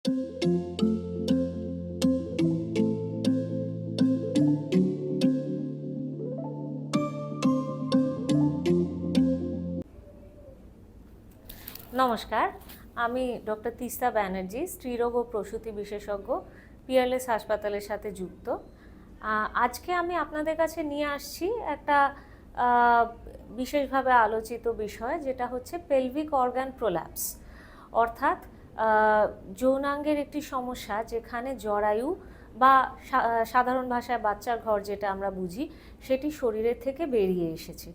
নমস্কার, আমি ডক্টর তিস্তা ব্যানার্জি, স্ত্রীরোগ ও প্রসূতি বিশেষজ্ঞ, পিয়ারলেস হাসপাতালের সাথে যুক্ত। আজকে আমি আপনাদের কাছে নিয়ে আসছি একটা বিশেষভাবে আলোচিত বিষয়, যেটা হচ্ছে পেলভিক অর্গান প্রোল্যাপস, অর্থাৎ যৌনাঙ্গের একটি সমস্যা যেখানে জরায়ু বা সাধারণ ভাষায় বাচ্চার ঘর যেটা আমরা বুঝি, সেটি শরীরের থেকে বেরিয়ে এসেছে।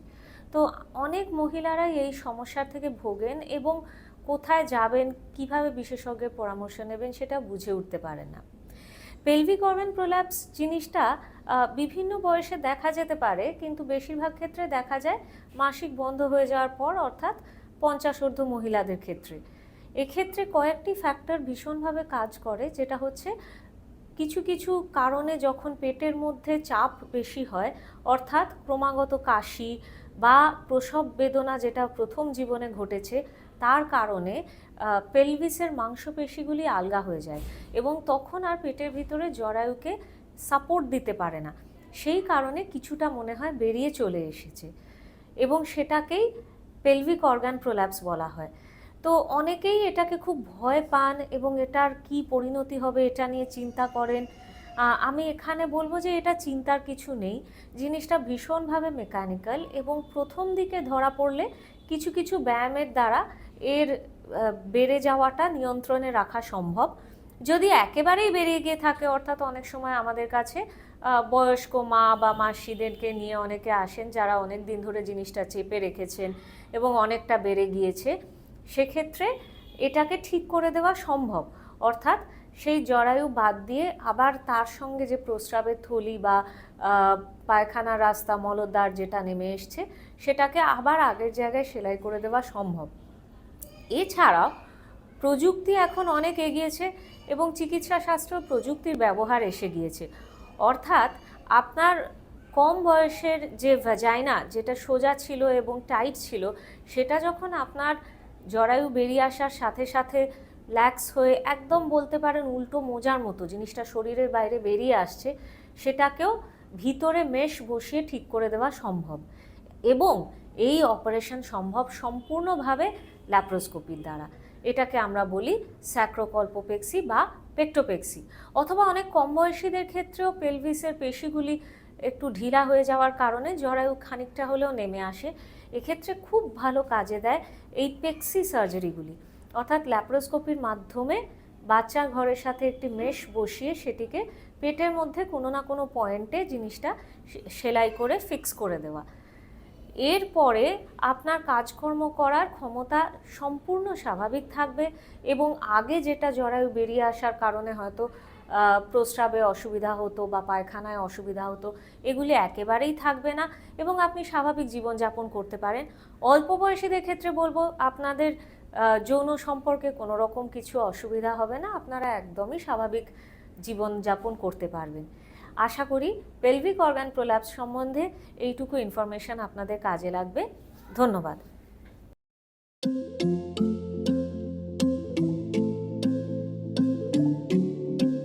তো অনেক মহিলারাই এই সমস্যার থেকে ভোগেন এবং কোথায় যাবেন, কিভাবে বিশেষজ্ঞের পরামর্শ নেবেন সেটা বুঝে উঠতে পারেন না। পেলভিক অর্গান প্রোল্যাপস জিনিসটা বিভিন্ন বয়সে দেখা যেতে পারে, কিন্তু বেশিরভাগ ক্ষেত্রে দেখা যায় মাসিক বন্ধ হয়ে যাওয়ার পর, অর্থাৎ 50 মহিলাদের ক্ষেত্রে। এক্ষেত্রে কয়েকটি ফ্যাক্টর ভীষণভাবে কাজ করে, যেটা হচ্ছে কিছু কিছু কারণে যখন পেটের মধ্যে চাপ বেশি হয়, অর্থাৎ ক্রমাগত কাশি বা প্রসব বেদনা যেটা প্রথম জীবনে ঘটেছে, তার কারণে পেলভিসের মাংসপেশিগুলি আলগা হয়ে যায় এবং তখন আর পেটের ভিতরে জরায়ুকে সাপোর্ট দিতে পারে না। সেই কারণে কিছুটা মনে হয় বেরিয়ে চলে এসেছে এবং সেটাকেই পেলভিক অর্গান প্রোল্যাপস বলা হয়। তো অনেকেই এটাকে খুব ভয় পান এবং এটার কি পরিণতি হবে এটা নিয়ে চিন্তা করেন। আমি এখানে বলবো যে এটা চিন্তার কিছু নেই, জিনিসটা ভীষণভাবে মেকানিক্যাল এবং প্রথম দিকে ধরা পড়লে কিছু কিছু ব্যায়ামের দ্বারা এর বেড়ে যাওয়াটা নিয়ন্ত্রণে রাখা সম্ভব। যদি একেবারেই বেরিয়ে গিয়ে থাকে, অর্থাৎ অনেক সময় আমাদের কাছে বয়স্ক মা বা মাসিদেরকে নিয়ে অনেকে আসেন যারা অনেক দিন ধরে জিনিসটা চেপে রেখেছেন এবং অনেকটা বেড়ে গিয়েছে, সেক্ষেত্রে এটাকে ঠিক করে দেওয়া সম্ভব। অর্থাৎ সেই জরায়ু বাদ দিয়ে আবার তার সঙ্গে যে প্রস্রাবের থলি বা পায়খানার রাস্তা, মলদ্বার যেটা নেমে এসছে, সেটাকে আবার আগের জায়গায় সেলাই করে দেওয়া সম্ভব। এছাড়াও প্রযুক্তি এখন অনেক এগিয়েছে এবং চিকিৎসা শাস্ত্র প্রযুক্তির ব্যবহার এসে গিয়েছে। অর্থাৎ আপনার কম বয়সের যে ভ্যাজাইনা, যেটা সোজা ছিল এবং টাইট ছিল, সেটা যখন আপনার জরায়ু বেরিয়ে আসার সাথে সাথে ল্যাক্স হয়ে একদম বলতে পারেন উল্টো মোজার মতো জিনিসটা শরীরের বাইরে বেরিয়ে আসছে, সেটাকেও ভিতরে মেশ বসিয়ে ঠিক করে দেওয়া সম্ভব। এবং এই অপারেশন সম্ভব সম্পূর্ণভাবে ল্যাপ্রোস্কোপির দ্বারা। এটাকে আমরা বলি স্যাক্রোকল্পোপেক্সি বা পেক্টোপেক্সি। অথবা অনেক কম বয়সীদের ক্ষেত্রেও পেলভিসের পেশিগুলি একটু ঢিলা হয়ে যাওয়ার কারণে জরায়ু খানিকটা হলেও নেমে আসে। এক্ষেত্রে খুব ভালো কাজে দেয় এই পেক্সি সার্জারিগুলি, অর্থাৎ ল্যাপ্রোস্কোপির মাধ্যমে বাচ্চার ঘরের সাথে একটি মেশ বসিয়ে সেটিকে পেটের মধ্যে কোনো না কোনো পয়েন্টে জিনিসটা সেলাই করে ফিক্স করে দেওয়া। এরপরে আপনার কাজকর্ম করার ক্ষমতা সম্পূর্ণ স্বাভাবিক থাকবে এবং আগে যেটা জরায়ু বেরিয়ে আসার কারণে হয়তো প্রস্রাবে অসুবিধা হতো বা পায়খানায় অসুবিধা হতো, এগুলি একেবারেই থাকবে না এবং আপনি স্বাভাবিক জীবনযাপন করতে পারেন। অল্প বয়সীদের ক্ষেত্রে বলবো আপনাদের যৌন সম্পর্কে কোনো রকম কিছু অসুবিধা হবে না, আপনারা একদমই স্বাভাবিক জীবনযাপন করতে পারবেন। আশা করি পেলভিক অর্গান প্রোল্যাপস সম্বন্ধে এইটুকু ইনফরমেশন আপনাদের কাজে লাগবে। ধন্যবাদ।